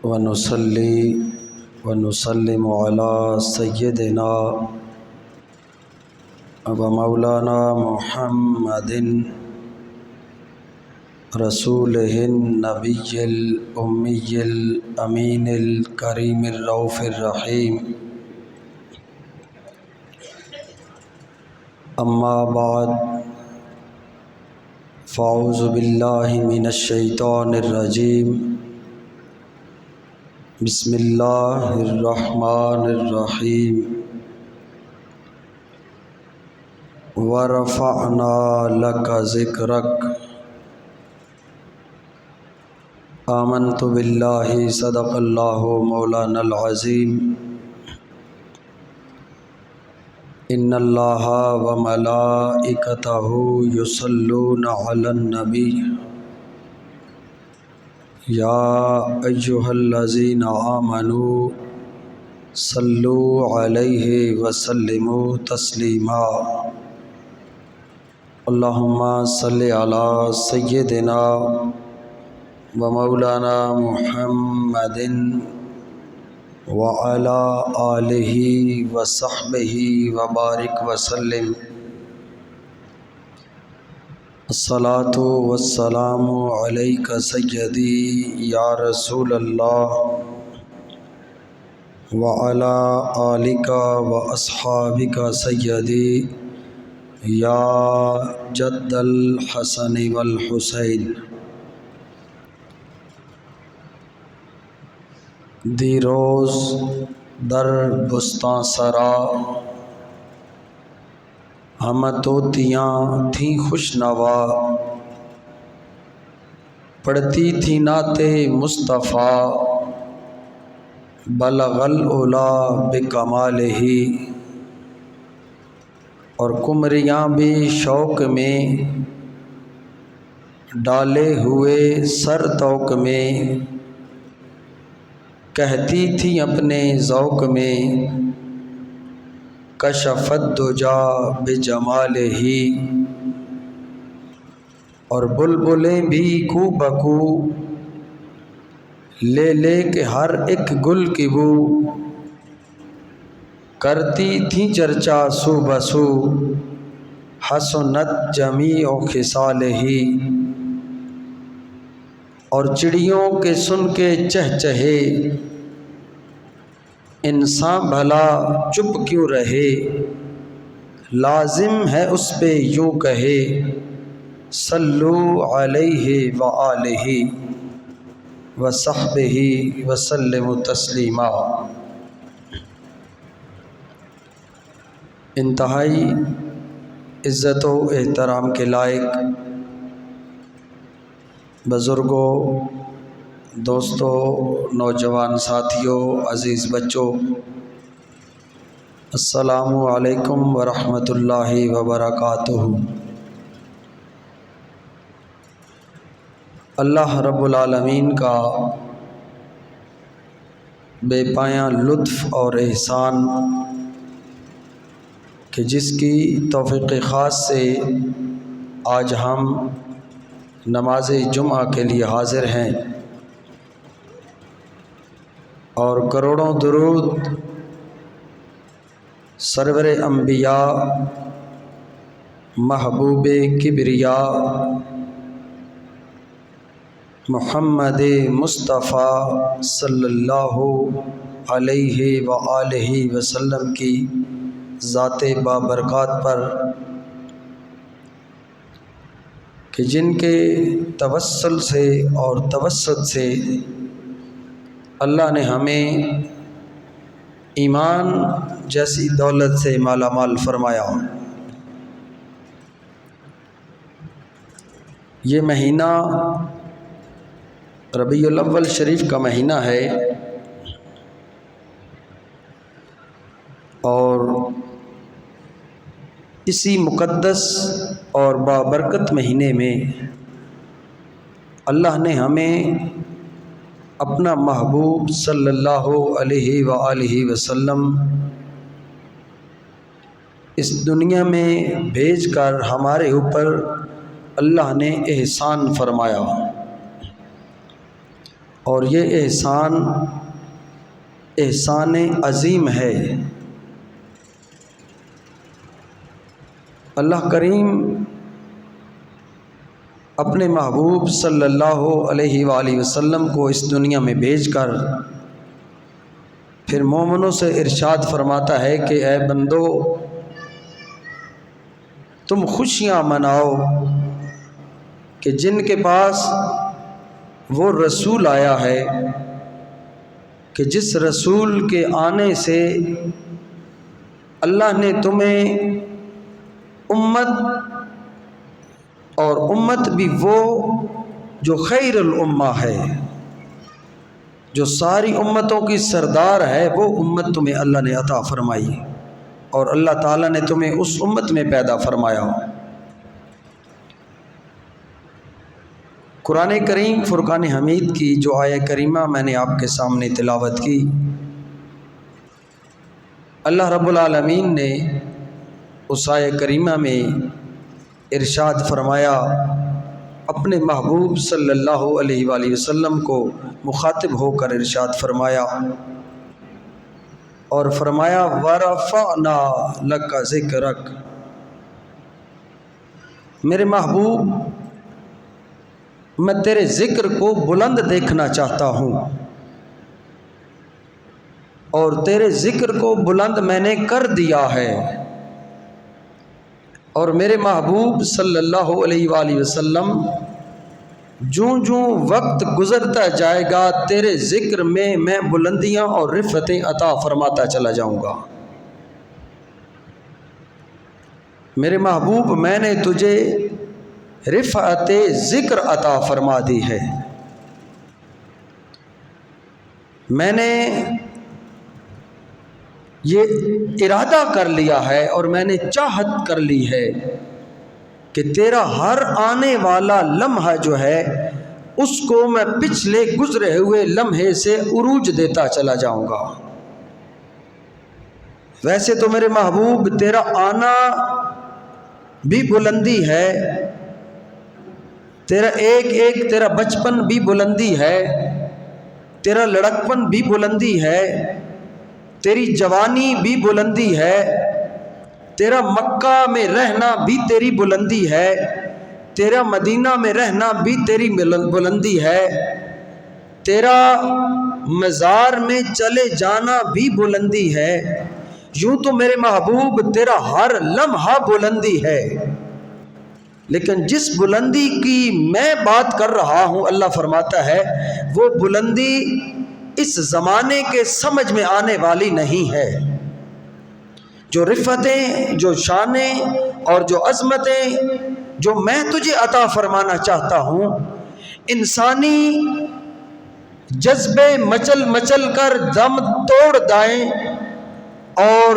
ونصلي ونسلم على سيدنا ومولانا محمد رسوله النبي الأمي الأمين الكريم الرؤوف الرحيم أما بعد فأعوذ بالله من الشيطان الرجيم بسم الله الرحمن الرحيم ورفعنا لك ذكرك آمنت بالله صدق الله مولانا العظيم إن الله وملائكته يصلون على النبي يا أيها الذين آمنوا صلوا عليه وسلموا تسليما اللهم صل على سيدنا ومولانا محمد وعلى آله وصحبه وبارك وسلم الصلاة والسلام عليك سيدي يا رسول الله وعلى آلك وأصحابك سيدي يا جد الحسن والحسين دی روز در بستاں سرا ہم طوطیاں تھیں خوش نوا پڑھتی تھی نعت مصطفیٰ بلغ العلا بکمالہ اور قمریاں بھی شوق میں ڈالے ہوئے سر طوق میں کہتی تھی اپنے ذوق میں کشفت دجا بجمالہ اور بلبلیں بھی کو بکو لے لے کے ہر ایک گل کی بو کرتی تھی چرچا سو بسو حسنت جمیع خصالہ اور چڑیوں کے سن کے چہچہے انسان بھلا چپ کیوں رہے لازم ہے اس پہ یوں کہے صلو علیہ وآلہ وصحبہ وسلم تسلیما انتہائی عزت و احترام کے لائق بزرگوں، دوستوں، نوجوان ساتھیوں، عزیز بچوں، السلام علیکم ورحمۃ اللہ وبرکاتہ۔ اللہ رب العالمین کا بے پایاں لطف اور احسان کہ جس کی توفیق خاص سے آج ہم نماز جمعہ کے لیے حاضر ہیں اور کروڑوں درود سرور انبیاء محبوب کبریا محمد مصطفیٰ صلی اللہ علیہ وآلہ وسلم کی ذات بابرکات پر کہ جن کے توسل سے اور توسط سے اللہ نے ہمیں ایمان جیسی دولت سے مالا مال فرمایا۔ یہ مہینہ ربیع الاول شریف کا مہینہ ہے اور اسی مقدس اور بابرکت مہینے میں اللہ نے ہمیں اپنا محبوب صلی اللہ علیہ وآلہ وسلم اس دنیا میں بھیج کر ہمارے اوپر اللہ نے احسان فرمایا۔ اور یہ احسان عظیم ہے۔ اللہ کریم اپنے محبوب صلی اللہ علیہ وآلہ وسلم کو اس دنیا میں بھیج کر پھر مومنوں سے ارشاد فرماتا ہے کہ اے بندو، تم خوشیاں مناؤ کہ جن کے پاس وہ رسول آیا ہے، کہ جس رسول کے آنے سے اللہ نے تمہیں امت، اور امت بھی وہ جو خیر الامہ ہے، جو ساری امتوں کی سردار ہے، وہ امت تمہیں اللہ نے عطا فرمائی، اور اللہ تعالیٰ نے تمہیں اس امت میں پیدا فرمایا۔ قرآن کریم فرقان حمید کی جو آیہ کریمہ میں نے آپ کے سامنے تلاوت کی، اللہ رب العالمین نے اس آیہ کریمہ میں ارشاد فرمایا، اپنے محبوب صلی اللہ علیہ وآلہ وسلم کو مخاطب ہو کر ارشاد فرمایا، اور فرمایا وَرَفَعْنَا لَكَ ذِكْرَكَ، میرے محبوب میں تیرے ذکر کو بلند دیکھنا چاہتا ہوں، اور تیرے ذکر کو بلند میں نے کر دیا ہے، اور میرے محبوب صلی اللہ علیہ وآلہ وسلم جوں جوں وقت گزرتا جائے گا تیرے ذکر میں بلندیاں اور رفعتیں عطا فرماتا چلا جاؤں گا۔ میرے محبوب میں نے تجھے رفعت ذکر عطا فرما دی ہے، میں نے یہ ارادہ کر لیا ہے اور میں نے چاہت کر لی ہے کہ تیرا ہر آنے والا لمحہ جو ہے اس کو میں پچھلے گزرے ہوئے لمحے سے عروج دیتا چلا جاؤں گا۔ ویسے تو میرے محبوب تیرا آنا بھی بلندی ہے، تیرا ایک تیرا بچپن بھی بلندی ہے، تیرا لڑکپن بھی بلندی ہے، تیری جوانی بھی بلندی ہے، تیرا مکہ میں رہنا بھی تیری بلندی ہے، تیرا مدینہ میں رہنا بھی تیری بلندی ہے، تیرا مزار میں چلے جانا بھی بلندی ہے۔ یوں تو میرے محبوب تیرا ہر لمحہ بلندی ہے، لیکن جس بلندی کی میں بات کر رہا ہوں اللہ فرماتا ہے وہ بلندی اس زمانے کے سمجھ میں آنے والی نہیں ہے۔ جو رفتیں، جو شانیں اور جو عظمتیں جو میں تجھے عطا فرمانا چاہتا ہوں، انسانی جذبے مچل مچل کر دم توڑ دائیں اور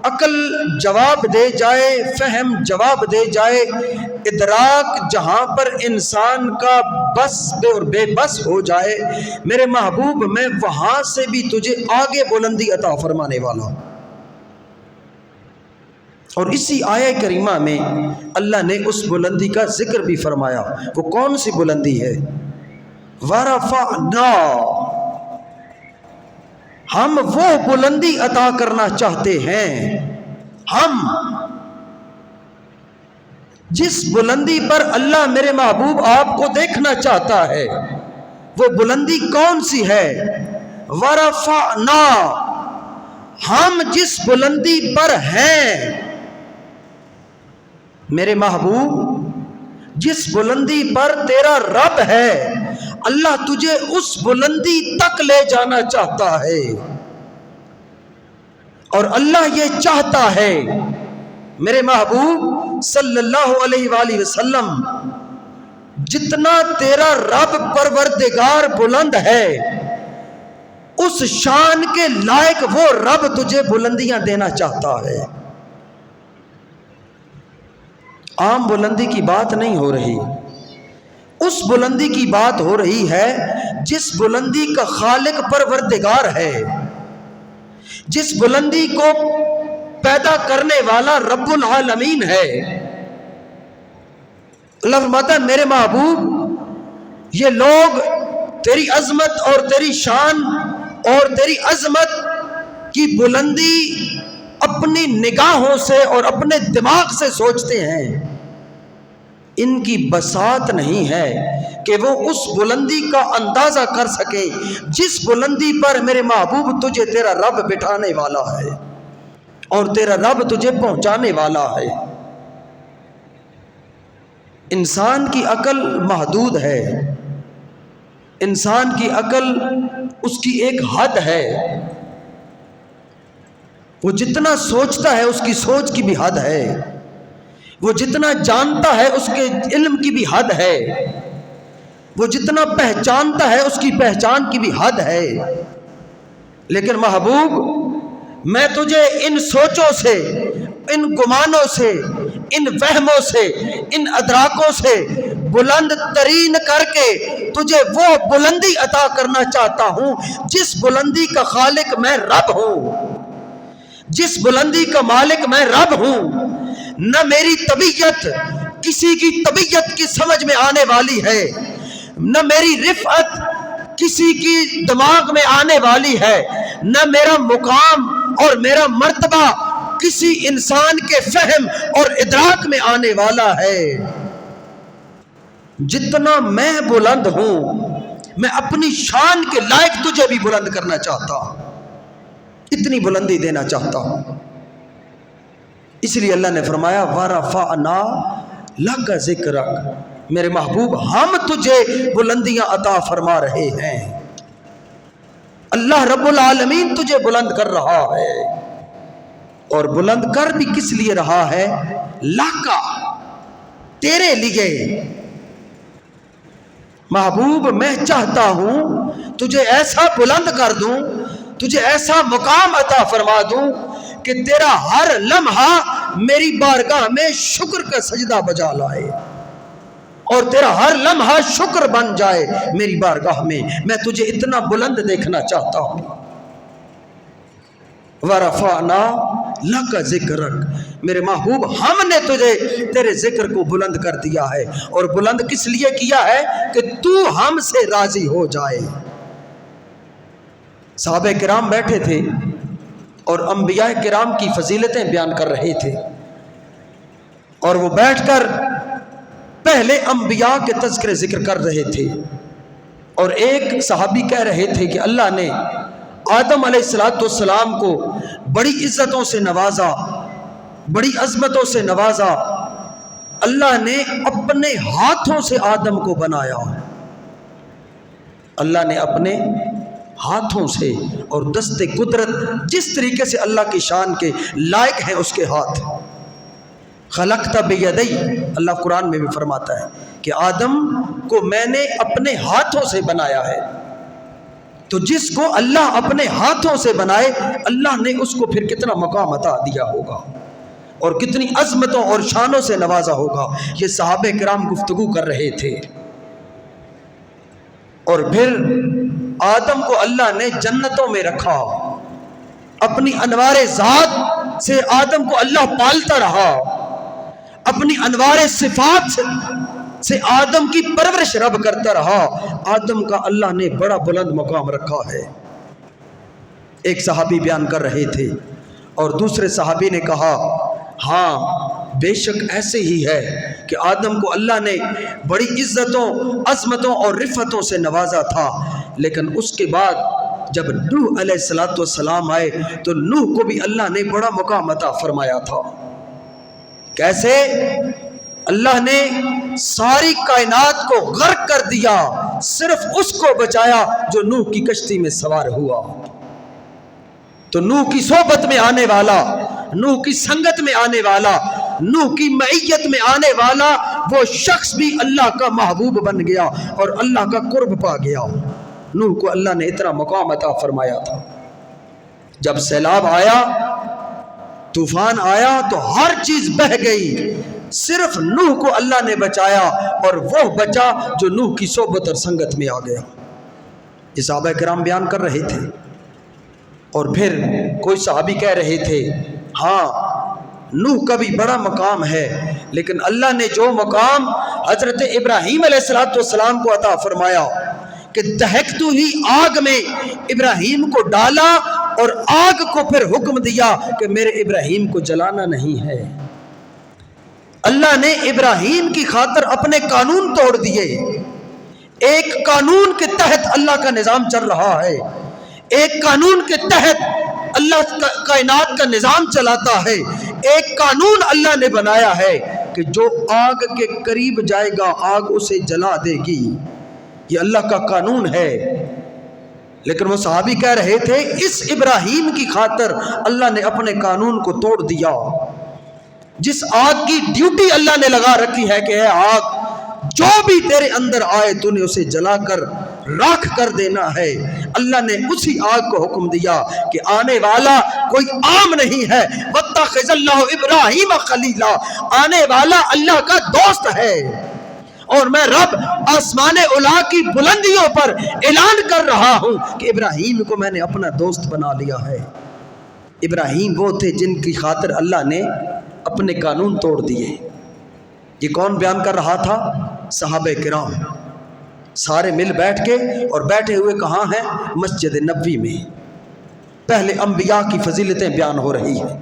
عقل جواب دے جائے، فہم جواب دے جائے، ادراک جہاں پر انسان کا بس اور بے بس ہو جائے، میرے محبوب میں وہاں سے بھی تجھے آگے بلندی عطا فرمانے والا ہوں۔ اور اسی آیہ کریمہ میں اللہ نے اس بلندی کا ذکر بھی فرمایا۔ وہ کون سی بلندی ہے؟ وَرَفَعْنَا، ہم وہ بلندی عطا کرنا چاہتے ہیں، ہم جس بلندی پر اللہ میرے محبوب آپ کو دیکھنا چاہتا ہے، وہ بلندی کون سی ہے؟ وَرَفَعْنَا، ہم جس بلندی پر ہیں میرے محبوب، جس بلندی پر تیرا رب ہے، اللہ تجھے اس بلندی تک لے جانا چاہتا ہے، اور اللہ یہ چاہتا ہے میرے محبوب صلی اللہ علیہ وآلہ وسلم، جتنا تیرا رب پروردگار بلند ہے اس شان کے لائق وہ رب تجھے بلندیاں دینا چاہتا ہے۔ عام بلندی کی بات نہیں ہو رہی، اس بلندی کی بات ہو رہی ہے جس بلندی کا خالق پروردگار ہے، جس بلندی کو پیدا کرنے والا رب العالمین ہے۔ اللہ فرماتا ہے میرے محبوب، یہ لوگ تیری عظمت اور تیری شان اور تیری عظمت کی بلندی اپنی نگاہوں سے اور اپنے دماغ سے سوچتے ہیں، ان کی بساط نہیں ہے کہ وہ اس بلندی کا اندازہ کر سکیں جس بلندی پر میرے محبوب تجھے تیرا رب بٹھانے والا ہے اور تیرا رب تجھے پہنچانے والا ہے۔ انسان کی عقل محدود ہے، انسان کی عقل اس کی ایک حد ہے، وہ جتنا سوچتا ہے اس کی سوچ کی بھی حد ہے، وہ جتنا جانتا ہے اس کے علم کی بھی حد ہے، وہ جتنا پہچانتا ہے اس کی پہچان کی بھی حد ہے۔ لیکن محبوب، میں تجھے ان سوچوں سے، ان گمانوں سے، ان وہموں سے، ان ادراکوں سے بلند ترین کر کے تجھے وہ بلندی عطا کرنا چاہتا ہوں جس بلندی کا خالق میں رب ہوں، جس بلندی کا مالک میں رب ہوں۔ نہ میری طبیعت کسی کی طبیعت کی سمجھ میں آنے والی ہے، نہ میری رفعت کسی کی دماغ میں آنے والی ہے، نہ میرا مقام اور میرا مرتبہ کسی انسان کے فہم اور ادراک میں آنے والا ہے۔ جتنا میں بلند ہوں، میں اپنی شان کے لائق تجھے بھی بلند کرنا چاہتا ہوں، اتنی بلندی دینا چاہتا ہوں۔ اس لیے اللہ نے فرمایا وَرَفَعْنَا لَكَ ذِكْرَكَ، میرے محبوب ہم تجھے بلندیاں عطا فرما رہے ہیں، اللہ رب العالمین تجھے بلند کر رہا ہے، اور بلند کر بھی کس لیے رہا ہے؟ لَكَ، تیرے لیے۔ محبوب میں چاہتا ہوں تجھے ایسا بلند کر دوں، تجھے ایسا مقام عطا فرما دوں کہ تیرا ہر لمحہ میری بارگاہ میں شکر کا سجدہ بجا لائے، اور تیرا ہر لمحہ شکر بن جائے میری بارگاہ میں۔ میں تجھے اتنا بلند دیکھنا چاہتا ہوں۔ وَرَفَعْنَا لَكَ ذِكْرَكَ، میرے محبوب ہم نے تجھے تیرے ذکر کو بلند کر دیا ہے، اور بلند کس لیے کیا ہے؟ کہ تو ہم سے راضی ہو جائے۔ صحابہ کرام بیٹھے تھے اور انبیاء کرام کی فضیلتیں بیان کر رہے تھے، اور وہ بیٹھ کر پہلے انبیاء کے تذکرے ذکر کر رہے تھے، اور ایک صحابی کہہ رہے تھے کہ اللہ نے آدم علیہ السلام کو بڑی عزتوں سے نوازا، بڑی عظمتوں سے نوازا، اللہ نے اپنے ہاتھوں سے آدم کو بنایا، اللہ نے اپنے ہاتھوں سے، اور دست قدرت جس طریقے سے اللہ کی شان کے لائق ہیں اس کے ہاتھ۔ خلقت بیدی، اللہ قرآن میں بھی فرماتا ہے کہ آدم کو میں نے اپنے ہاتھوں سے بنایا ہے۔ تو جس کو اللہ اپنے ہاتھوں سے بنائے، اللہ نے اس کو پھر کتنا مقام عطا دیا ہوگا اور کتنی عظمتوں اور شانوں سے نوازا ہوگا۔ یہ صحابہ کرام گفتگو کر رہے تھے، اور پھر آدم کو اللہ نے جنتوں میں رکھا، اپنی انوار ذات سے آدم کو اللہ پالتا رہا، اپنی انوار صفات سے آدم کی پرورش رب کرتا رہا۔ آدم کا اللہ نے بڑا بلند مقام رکھا ہے۔ ایک صحابی بیان کر رہے تھے، اور دوسرے صحابی نے کہا ہاں بے شک ایسے ہی ہے کہ آدم کو اللہ نے بڑی عزتوں، عظمتوں اور رفتوں سے نوازا تھا، لیکن اس کے بعد جب نوح علیہ السلام آئے تو نوح کو بھی اللہ نے بڑا مقام عطا فرمایا تھا۔ کیسے؟ اللہ نے ساری کائنات کو غرق کر دیا، صرف اس کو بچایا جو نوح کی کشتی میں سوار ہوا۔ تو نوح کی صحبت میں آنے والا، نوح کی سنگت میں آنے والا، نوح کی معیت میں آنے والا وہ شخص بھی اللہ کا محبوب بن گیا اور اللہ کا قرب پا گیا۔ نوح کو اللہ نے اتنا مقام عطا فرمایا تھا۔ جب سیلاب آیا، طوفان آیا تو ہر چیز بہہ گئی، صرف نوح کو اللہ نے بچایا، اور وہ بچا جو نوح کی صحبت اور سنگت میں آ گیا۔ یہ صحابہ کرام بیان کر رہے تھے، اور پھر کوئی صحابی کہہ رہے تھے ہاں نوح کا بھی بڑا مقام ہے، لیکن اللہ نے جو مقام حضرت ابراہیم علیہ السلام کو عطا فرمایا کہ دہکتی ہوئی آگ میں ابراہیم کو ڈالا اور آگ کو پھر حکم دیا کہ میرے ابراہیم کو جلانا نہیں ہے۔ اللہ نے ابراہیم کی خاطر اپنے قانون توڑ دیے۔ ایک قانون کے تحت اللہ کا نظام چل رہا ہے، ایک قانون کے تحت اللہ کائنات کا نظام چلاتا ہے، ایک قانون اللہ نے بنایا ہے کہ جو آگ کے قریب جائے گا آگ اسے جلا دے گی، یہ اللہ کا قانون ہے۔ لیکن وہ صحابی کہہ رہے تھے اس ابراہیم کی خاطر اللہ نے اپنے قانون کو توڑ دیا۔ جس آگ کی ڈیوٹی اللہ نے لگا رکھی ہے کہ اے آگ جو بھی تیرے اندر آئے تو نے اسے جلا کر راکھ کر دینا ہے، اللہ نے اسی آگ کو حکم دیا کہ آنے والا کوئی عام نہیں ہے، واتخذ اللہ ابراہیم خلیلا، آنے والا اللہ کا دوست ہے۔ اور میں رب آسمان اولا کی بلندیوں پر اعلان کر رہا ہوں کہ ابراہیم کو میں نے اپنا دوست بنا لیا ہے۔ ابراہیم وہ تھے جن کی خاطر اللہ نے اپنے قانون توڑ دیے۔ یہ کون بیان کر رہا تھا؟ صحابہ کرام سارے مل بیٹھ کے، اور بیٹھے ہوئے کہاں ہیں؟ مسجد نبوی میں۔ پہلے انبیاء کی فضیلتیں بیان ہو رہی ہیں۔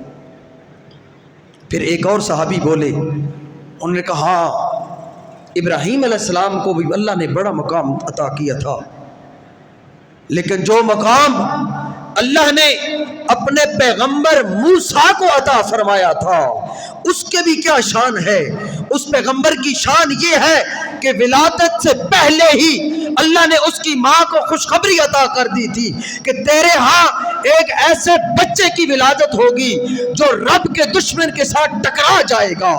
پھر ایک اور صحابی بولے، انہوں نے کہا ابراہیم علیہ السلام کو بھی اللہ نے بڑا مقام عطا کیا تھا، لیکن جو مقام اللہ نے اپنے پیغمبر موسیٰ کو عطا فرمایا تھا اس کے بھی کیا شان ہے۔ اس پیغمبر کی شان یہ ہے کہ ولادت سے پہلے ہی اللہ نے اس کی ماں کو خوشخبری عطا کر دی تھی کہ تیرے ہاں ایک ایسے بچے کی ولادت ہوگی جو رب کے دشمن کے ساتھ ٹکرا جائے گا۔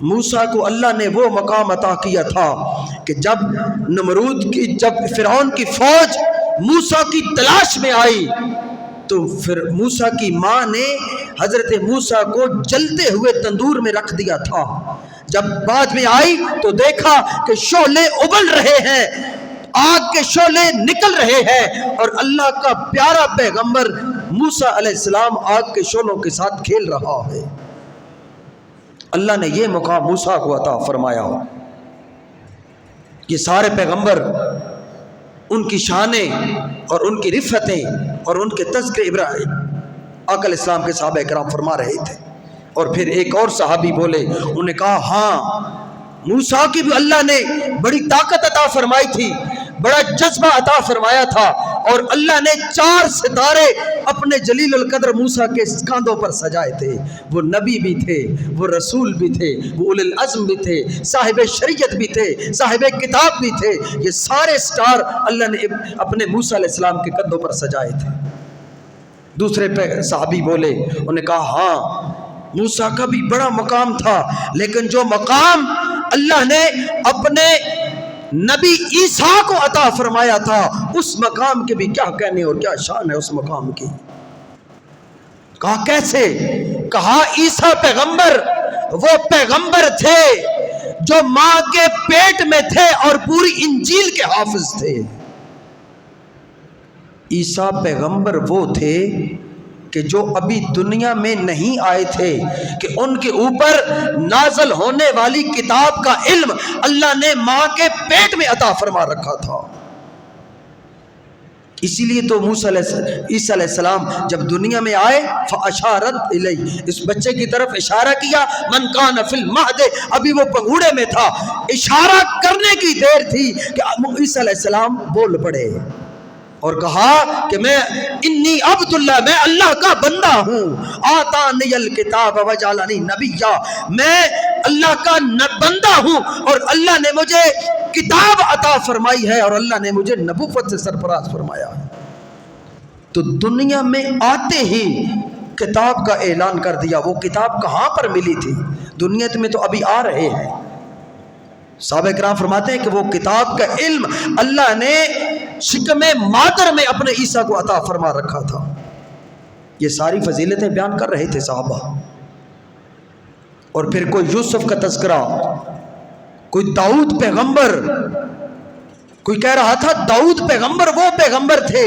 موسیٰ کو اللہ نے وہ مقام عطا کیا تھا کہ جب فرعون کی فوج موسیٰ کی تلاش میں آئی تو پھر موسیٰ کی ماں نے حضرت موسیٰ کو جلتے ہوئے تندور میں رکھ دیا تھا۔ جب بعد میں آئی تو دیکھا کہ شعلے ابل رہے ہیں، آگ کے شعلے نکل رہے ہیں، اور اللہ کا پیارا پیغمبر موسیٰ علیہ السلام آگ کے شعلوں کے ساتھ کھیل رہا ہے۔ اللہ نے یہ مقام موسیٰ کو عطا فرمایا۔ یہ سارے پیغمبر ان کی شانیں اور ان کی رفتیں اور ان کے تذکرے ابراہیم آقا علیہ السلام کے صحابہ کرام فرما رہے تھے۔ اور پھر ایک اور صحابی بولے، انہوں نے کہا ہاں موسیٰ کی بھی اللہ نے بڑی طاقت عطا فرمائی تھی، بڑا جذبہ عطا فرمایا تھا، اور اللہ نے 4 ستارے اپنے جلیل القدر موسیٰ کے کاندھوں پر سجائے تھے۔ وہ نبی بھی تھے، وہ رسول بھی تھے، وہ اولی العزم بھی تھے، صاحب شریعت بھی تھے، صاحب کتاب بھی تھے۔ یہ سارے سٹار اللہ نے اپنے موسیٰ علیہ السلام کے کندھوں پر سجائے تھے۔ دوسرے صحابی بولے، انہوں نے کہا ہاں موسیٰ کا بھی بڑا مقام تھا، لیکن جو مقام اللہ نے اپنے نبی عیسیٰ کو عطا فرمایا تھا اس مقام کے بھی کیا کہنے اور کیا شان ہے اس مقام کی۔ کہا کیسے؟ کہا عیسیٰ پیغمبر وہ پیغمبر تھے جو ماں کے پیٹ میں تھے اور پوری انجیل کے حافظ تھے۔ عیسیٰ پیغمبر وہ تھے کہ جو ابھی دنیا میں نہیں آئے تھے، کہ ان کے اوپر نازل ہونے والی کتاب کا علم اللہ نے ماں کے پیٹ میں عطا فرما رکھا تھا۔ اسی لیے تو عیسیٰ علیہ السلام جب دنیا میں آئے فَأَشَارَتْ إِلَيْهِ، اس بچے کی طرف اشارہ کیا، مَنْ كَانَ فِي الْمَهْدِ، ابھی وہ پنگوڑے میں تھا، اشارہ کرنے کی دیر تھی کہ عیسیٰ علیہ السلام بول پڑے اور کہا کہ میں انی عبد اللہ، میں اللہ کا بندہ ہوں، آتانی الکتاب وجعلنی نبیا، میں اللہ کا بندہ ہوں اور اللہ نے مجھے کتاب عطا فرمائی ہے اور اللہ نے مجھے نبوت سے سرفراز فرمایا ہے۔ تو دنیا میں آتے ہی کتاب کا اعلان کر دیا۔ وہ کتاب کہاں پر ملی تھی؟ دنیا میں تو ابھی آ رہے ہیں۔ صحابہ کرام فرماتے ہیں کہ وہ کتاب کا علم اللہ نے شکم مادر میں اپنے عیسیٰ کو عطا فرما رکھا تھا۔ یہ ساری فضیلتیں بیان کر رہے تھے صحابہ۔ اور پھر کوئی یوسف کا تذکرہ، کوئی داؤد پیغمبر، کوئی کہہ رہا تھا داؤد پیغمبر وہ پیغمبر تھے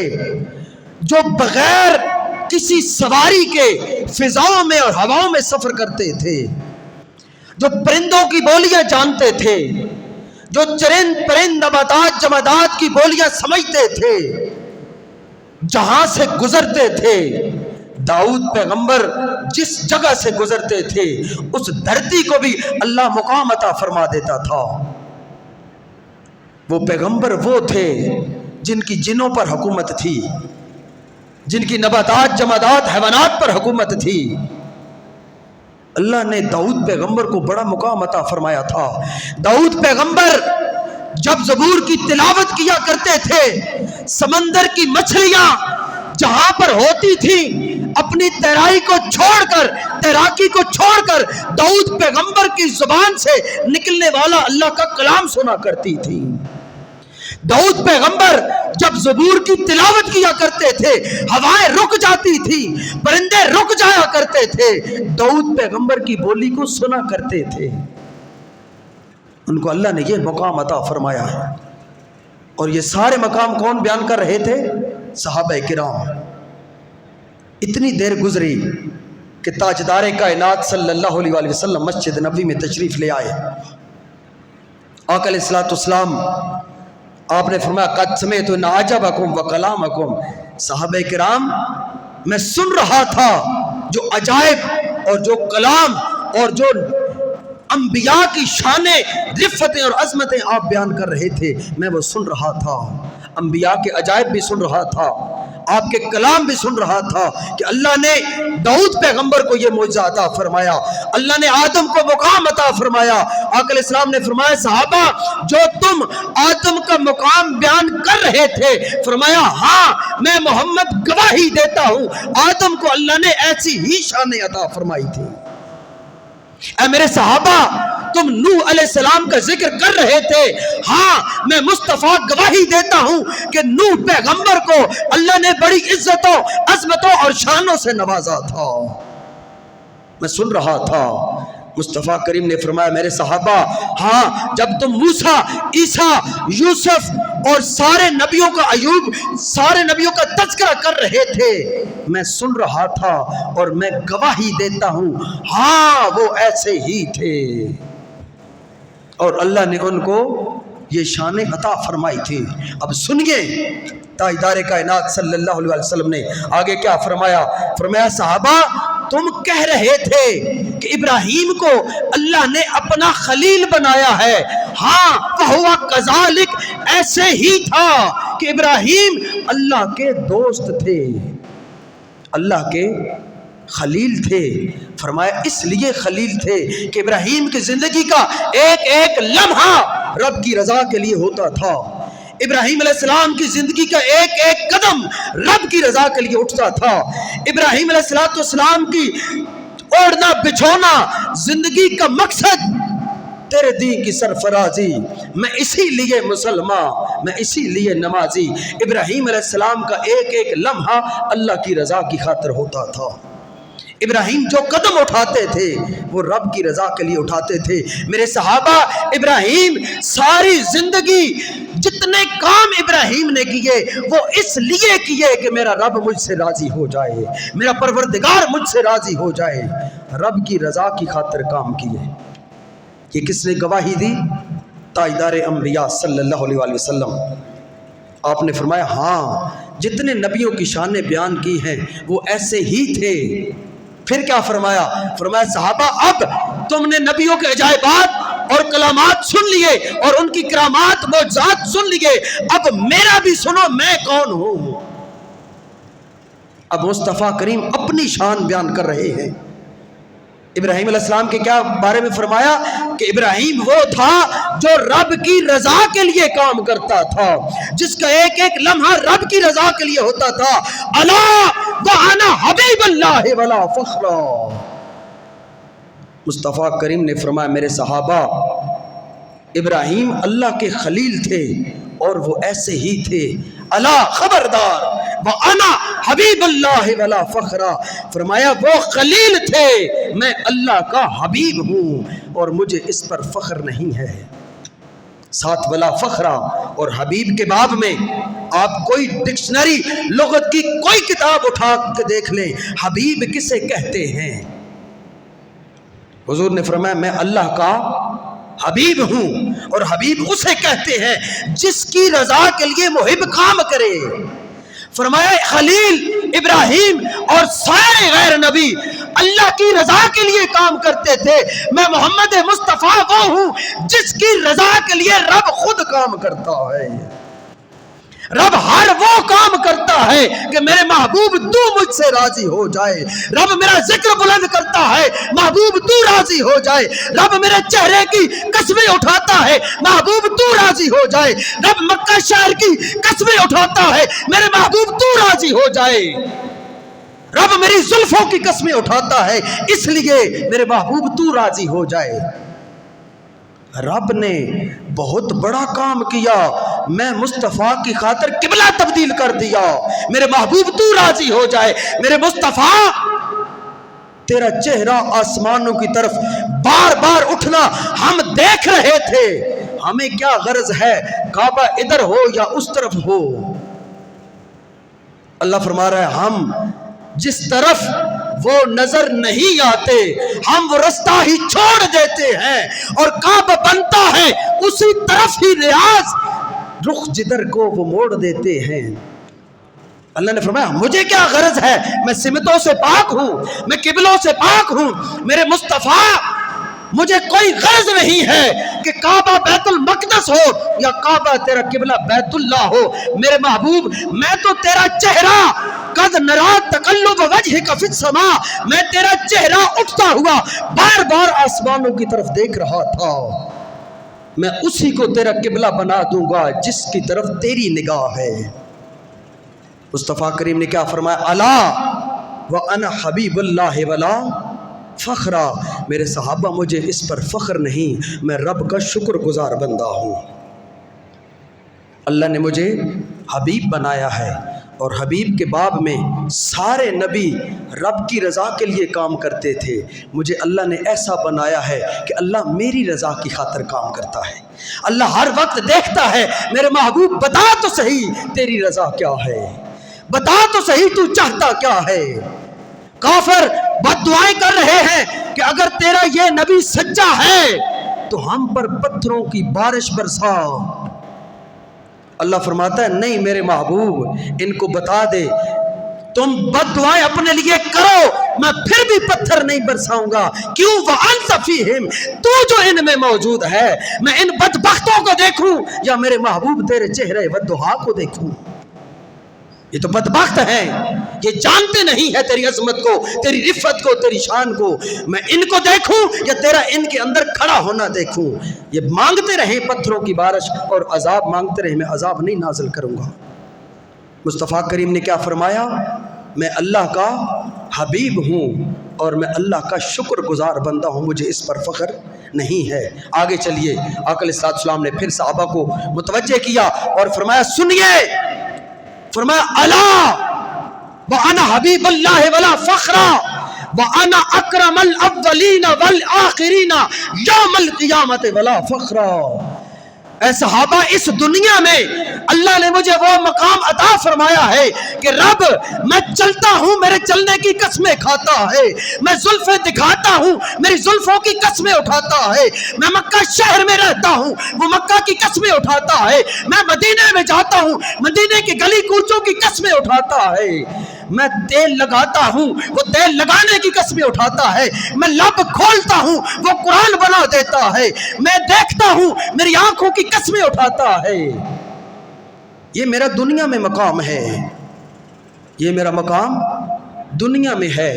جو بغیر کسی سواری کے فضاؤں میں اور ہواؤں میں سفر کرتے تھے، جو پرندوں کی بولیاں جانتے تھے، جو چرند پرند نباتات جمادات کی بولیاں سمجھتے تھے، جہاں سے گزرتے تھے، داؤد پیغمبر جس جگہ سے گزرتے تھے اس دھرتی کو بھی اللہ مقام عطا فرما دیتا تھا۔ وہ پیغمبر وہ تھے جن کی جنوں پر حکومت تھی، جن کی نباتات جمادات حیوانات پر حکومت تھی۔ اللہ نے داؤد پیغمبر کو بڑا مقام عطا فرمایا تھا۔ داؤد پیغمبر جب زبور کی تلاوت کیا کرتے تھے، سمندر کی مچھلیاں جہاں پر ہوتی تھی اپنی تیراکی کو چھوڑ کر داؤد پیغمبر کی زبان سے نکلنے والا اللہ کا کلام سنا کرتی تھی۔ داؤد پیغمبر جب زبور کی تلاوت کیا کرتے تھے، ہوائیں رک جاتی تھی، پرندے رک جایا کرتے تھے، داؤد پیغمبر کی بولی کو سنا کرتے تھے۔ ان کو اللہ نے یہ مقام عطا فرمایا ہے، اور یہ سارے مقام کون بیان کر رہے تھے؟ صحابہ کرام۔ اتنی دیر گزری کہ تاجدار کائنات صلی اللہ علیہ وآلہ وسلم مسجد نبوی میں تشریف لے آئے۔ آقا علیہ الصلوۃ والسلام آپ نے فرمایا قد سمعت ان عجبکم وکلامکم، صحابہ کرام میں سن رہا تھا جو عجائب اور جو کلام اور جو انبیاء کی شانیں، رفتیں اور عظمتیں آپ بیان کر رہے تھے، میں وہ سن رہا تھا۔ انبیاء کے عجائب بھی سن رہا تھا، آپ کے کلام بھی سن رہا تھا کہ اللہ نے داؤد پیغمبر کو یہ معجزہ عطا فرمایا، اللہ نے آدم کو مقام عطا فرمایا۔ آقا علیہ السلام نے فرمایا صحابہ جو تم آدم کا مقام بیان کر رہے تھے، فرمایا ہاں میں محمد گواہی دیتا ہوں آدم کو اللہ نے ایسی ہی شانیں عطا فرمائی تھی۔ اے میرے صحابہ تم نوح علیہ السلام کا ذکر کر رہے تھے، ہاں میں مصطفیٰ گواہی دیتا ہوں کہ نوح پیغمبر کو اللہ نے بڑی عزتوں، عظمتوں اور شانوں سے نوازا تھا، میں سن رہا تھا۔ مصطفیٰ کریم نے فرمایا میرے صحابہ ہاں جب تم موسیٰ، عیسیٰ، یوسف اور سارے نبیوں کا، ایوب، سارے نبیوں کا تذکرہ کر رہے تھے، میں سن رہا تھا اور میں گواہی دیتا ہوں ہاں وہ ایسے ہی تھے، اور اللہ نے ان کو یہ شانیں عطا فرمائی تھی۔ اب سنیے تاجدار کائنات صلی اللہ علیہ وسلم نے آگے کیا فرمایا۔ فرمایا صحابہ تم کہہ رہے تھے کہ ابراہیم کو اللہ نے اپنا خلیل بنایا ہے، ہاں فہو کذالک، ایسے ہی تھا کہ ابراہیم اللہ کے دوست تھے، اللہ کے خلیل تھے۔ فرمایا اس لیے خلیل تھے کہ ابراہیم کی زندگی کا ایک ایک لمحہ رب کی رضا کے لیے ہوتا تھا، ابراہیم علیہ السلام کی زندگی کا ایک ایک قدم رب کی رضا کے لیے اٹھتا تھا۔ ابراہیم علیہ السلام کی اوڑھنا بچھونا زندگی کا مقصد تیرے دین کی سرفرازی، میں اسی لیے مسلمان، میں اسی لیے نمازی۔ ابراہیم علیہ السلام کا ایک ایک لمحہ اللہ کی رضا کی خاطر ہوتا تھا۔ ابراہیم جو قدم اٹھاتے تھے وہ رب کی رضا کے لیے اٹھاتے تھے۔ میرے صحابہ ابراہیم ساری زندگی جتنے کام ابراہیم نے کیے وہ اس لیے کیے کہ میرا رب مجھ سے راضی ہو جائے، میرا پروردگار مجھ سے راضی ہو جائے، رب کی رضا کی خاطر کام کیے۔ یہ کس نے گواہی دی؟ تاجدار انبیاء صلی اللہ علیہ وآلہ وسلم۔ آپ نے فرمایا ہاں جتنے نبیوں کی شانیں بیان کی ہیں وہ ایسے ہی تھے۔ پھر کیا فرمایا؟ فرمایا صحابہ اب تم نے نبیوں کے عجائبات اور کلامات سن لیے اور ان کی کرامات معجزات سن لیے، اب میرا بھی سنو میں کون ہوں۔ اب مصطفیٰ کریم اپنی شان بیان کر رہے ہیں۔ ابراہیم علیہ السلام کے کیا بارے میں فرمایا کہ ابراہیم وہ تھا جو رب کی رضا کے لیے کام کرتا تھا، جس کا ایک ایک لمحہ رب کی رضا کے لیے ہوتا تھا۔ الا وانا حبیب اللہ ولا فخر۔ مصطفیٰ کریم نے فرمایا میرے صحابہ ابراہیم اللہ کے خلیل تھے اور وہ ایسے ہی تھے۔ الا خبردار وانا حبیب اللہ ولا فخر، فرمایا وہ خلیل تھے میں اللہ کا حبیب ہوں اور مجھے اس پر فخر نہیں ہے۔ ساتھ ولا فخرا اور حبیب کے باب میں آپ کوئی ڈکشنری لغت کی کوئی کتاب اٹھا کے دیکھ لیں، حبیب کسے کہتے ہیں؟ حضور نے فرمایا میں اللہ کا حبیب ہوں، اور حبیب اسے کہتے ہیں جس کی رضا کے لیے محب کام کرے۔ فرمایا خلیل ابراہیم اور سارے غیر نبی اللہ کی رضا کے لیے کام کرتے تھے، میں محمد مصطفیٰ وہ ہوں جس کی رضا کے لیے رب خود کام کرتا ہے۔ رب ہر وہ کام کرتا ہے کہ میرے محبوب تو مجھ سے راضی ہو جائے۔ رب میرا ذکر بلند کرتا ہے، محبوب تو راضی ہو جائے۔ رب میرے چہرے کی قسمیں اٹھاتا ہے، محبوب تو راضی ہو جائے۔ رب مکہ شہر کی قسمیں اٹھاتا ہے، میرے محبوب تو راضی ہو جائے۔ رب میری زلفوں کی قسمیں اٹھاتا ہے، اس لیے میرے محبوب تو راضی ہو جائے۔ رب نے بہت بڑا کام کیا، میں مصطفیٰ کی خاطر قبلہ تبدیل کر دیا، میرے محبوب تو راضی ہو جائے۔ میرے مصطفیٰ تیرا چہرہ آسمانوں کی طرف بار بار اٹھنا ہم دیکھ رہے تھے، ہمیں کیا غرض ہے کعبہ ادھر ہو یا اس طرف ہو۔ اللہ فرما رہا ہے ہم جس طرف وہ نظر نہیں آتے ہم وہ رستہ ہی چھوڑ دیتے ہیں، اور کعبہ بنتا ہے اسی طرف ہی ریاض، رخ جدھر کو وہ موڑ دیتے ہیں۔ اللہ نے فرمایا مجھے کیا غرض ہے، میں سمتوں سے پاک ہوں، میں قبلوں سے پاک ہوں، میرے مصطفیٰ مجھے کوئی غرض نہیں ہے کہ کعبہ بیت المقدس ہو یا کعبہ تیرا قبلہ بیت اللہ ہو۔ میرے محبوب میں تو تیرا چہرہ قد نرا تقلب وجہک فی السماء، میں تیرا چہرہ اٹھتا ہوا بار بار آسمانوں کی طرف دیکھ رہا تھا، میں اسی کو تیرا قبلہ بنا دوں گا جس کی طرف تیری نگاہ ہے۔ مصطفیٰ کریم نے کیا فرمایا، الا وانا حبیب اللہ ولا فخرا، میرے صحابہ مجھے اس پر فخر نہیں، میں رب کا شکر گزار بندہ ہوں۔ اللہ نے مجھے حبیب بنایا ہے، اور حبیب کے باب میں سارے نبی رب کی رضا کے لیے کام کرتے تھے، مجھے اللہ نے ایسا بنایا ہے کہ اللہ میری رضا کی خاطر کام کرتا ہے۔ اللہ ہر وقت دیکھتا ہے میرے محبوب بتا تو صحیح تیری رضا کیا ہے، بتا تو صحیح تو چاہتا کیا ہے۔ کافر بد دعائیں کر رہے ہیں کہ اگر تیرا یہ نبی سچا ہے تو ہم پر پتھروں کی بارش برسا۔ اللہ فرماتا ہے نہیں میرے محبوب ان کو بتا دے تم بد دعائیں اپنے لیے کرو، میں پھر بھی پتھر نہیں برساؤں گا۔ کیوں؟ وَأَنْتَ فِيهِمْ، تو جو ان میں موجود ہے، میں ان بدبختوں کو دیکھوں یا میرے محبوب تیرے چہرے والضحا کو دیکھوں؟ یہ تو بدبخت ہیں، یہ جانتے نہیں ہے تیری عظمت کو، تیری رفت کو، تیری شان کو۔ میں ان کو دیکھوں یا تیرا ان کے اندر کھڑا ہونا دیکھوں؟ یہ مانگتے رہیں پتھروں کی بارش اور عذاب مانگتے رہیں، میں عذاب نہیں نازل کروں گا۔ مصطفیٰ کریم نے کیا فرمایا، میں اللہ کا حبیب ہوں اور میں اللہ کا شکر گزار بندہ ہوں، مجھے اس پر فخر نہیں ہے۔ آگے چلیے، آقا علیہ السلام نے پھر صحابہ کو متوجہ کیا اور فرمایا سنیے، فرمایا الا وانا حبیب اللہ ولا فخرا وانا اکرم الاولین والآخرین یوم القیامت ولا فخرا۔ اے صحابہ اس دنیا میں اللہ نے مجھے وہ مقام عطا فرمایا ہے کہ رب میں چلتا ہوں میرے چلنے کی قسمیں کھاتا ہے، میں زلفیں دکھاتا ہوں میری زلفوں کی قسمیں اٹھاتا ہے، میں مکہ شہر میں رہتا ہوں وہ مکہ کی قسمیں اٹھاتا ہے، میں مدینے میں جاتا ہوں مدینے کی گلی کوچوں کی قسمیں اٹھاتا ہے، میں تیل لگاتا ہوں وہ تیل لگانے کی قسمیں اٹھاتا ہے، میں لب کھولتا ہوں وہ قرآن بنا دیتا ہے، میں دیکھتا ہوں میری آنکھوں کی قسمیں اٹھاتا ہے۔ یہ میرا دنیا میں مقام ہے، یہ میرا مقام دنیا میں ہے۔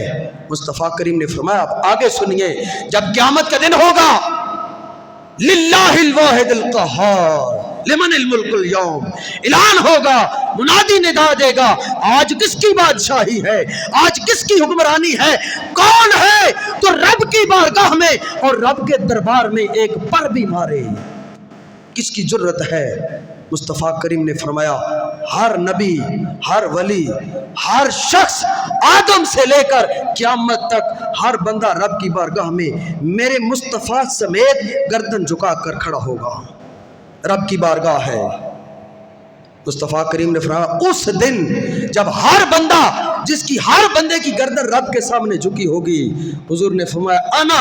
مصطفیٰ کریم نے فرمایا آپ آگے سنیے، جب قیامت کا دن ہوگا للہ الواحد القہار لمن الملک اليوم، اعلان ہوگا، منادی ندا دے گا آج کس کی بادشاہی ہے، آج کس کی حکمرانی ہے، کون ہے تو رب کی بارگاہ میں اور رب کے دربار میں ایک پر بھی مارے، کس کی جرت ہے؟ مصطفیٰ کریم نے فرمایا ہر نبی، ہر ولی، ہر شخص آدم سے لے کر قیامت تک ہر بندہ رب کی بارگاہ میں میرے مصطفیٰ سمیت گردن جھکا کر کھڑا ہوگا، رب کی بارگاہ ہے۔ مصطفیٰ کریم نے فرمایا اس دن جب ہر بندہ جس کی ہر بندے کی گردن رب کے سامنے جھکی ہوگی، حضور نے فرمایا انا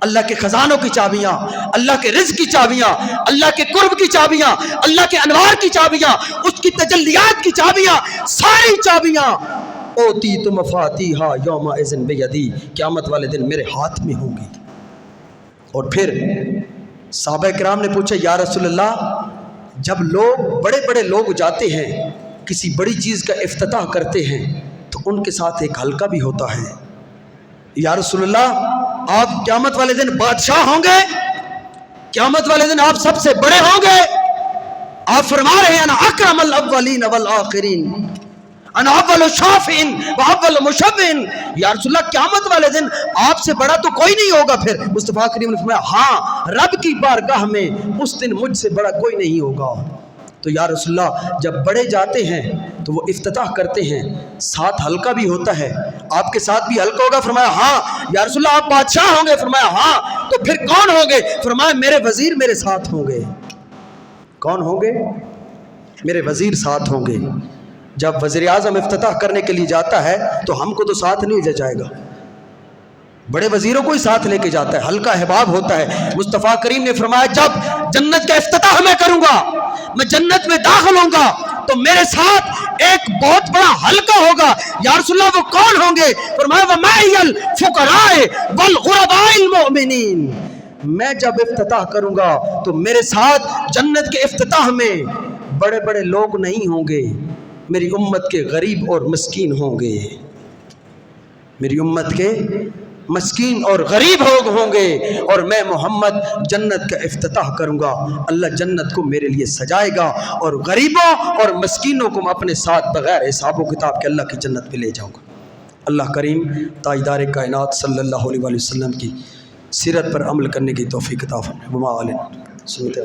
اللہ کے خزانوں کی چابیاں، اللہ کے رزق کی چابیاں، اللہ کے قرب کی چابیاں، اللہ کے انوار کی چابیاں، اس کی تجلیات کی چابیاں، ساری چابیاں اوتیت مفاتیحا یومئذ بیدی، قیامت والے دن میرے ہاتھ میں ہوں گی۔ اور پھر صحابہ کرام نے پوچھا یا رسول اللہ، جب لوگ بڑے بڑے لوگ جاتے ہیں کسی بڑی چیز کا افتتاح کرتے ہیں تو ان کے ساتھ ایک حلقہ بھی ہوتا ہے، یا رسول اللہ آپ قیامت والے دن بادشاہ ہوں گے، قیامت والے دن آپ سب سے بڑے ہوں گے؟ آپ فرما رہے ہیں انا اکرم الاولین والآخرین، انا اول شافع و اول مشفع، یا رسول اللہ قیامت والے دن آپ سے بڑا تو کوئی نہیں ہوگا۔ پھر مصطفیٰ کریم نے فرمایا ہاں، رب کی بارگاہ میں اس دن مجھ سے بڑا کوئی نہیں ہوگا۔ تو یا رسول اللہ جب بڑے جاتے ہیں تو وہ افتتاح کرتے ہیں، ساتھ حلقہ بھی ہوتا ہے، آپ کے ساتھ بھی حلقہ ہوگا؟ فرمایا ہاں۔ یا رسول اللہ آپ بادشاہ ہوں گے؟ فرمایا ہاں۔ تو پھر کون ہوں گے؟ فرمایا میرے وزیر میرے ساتھ ہوں گے۔ کون ہوں گے؟ میرے وزیر ساتھ ہوں گے۔ جب وزیر اعظم افتتاح کرنے کے لیے جاتا ہے تو ہم کو تو ساتھ نہیں لے جائے گا، بڑے وزیروں کو ہی ساتھ لے کے جاتا ہے، حلقہ احباب ہوتا ہے۔ مصطفیٰ کریم نے فرمایا جب جنت کا افتتاح میں کروں گا، میں جنت میں داخل ہوں گا تو میرے ساتھ ایک بہت بڑا حلقہ ہوگا۔ یا رسول اللہ وہ کون ہوں گے؟ فرمایا وَمَعِيَ الْفُقَرَاءِ وَالْغُرَبَاءِ الْمُؤْمِنِينَ، میں جب افتتاح کروں گا تو میرے ساتھ جنت کے افتتاح میں بڑے بڑے لوگ نہیں ہوں گے، میری امت کے غریب اور مسکین ہوں گے، میری امت کے مسکین اور غریب ہوں گے، اور میں محمد جنت کا افتتاح کروں گا، اللہ جنت کو میرے لیے سجائے گا، اور غریبوں اور مسکینوں کو میں اپنے ساتھ بغیر حساب و کتاب کے اللہ کی جنت پہ لے جاؤں گا۔ اللہ کریم تاجدار کائنات صلی اللہ علیہ وسلم کی سیرت پر عمل کرنے کی توفیق عطا فرمائے۔ وما علینا سنت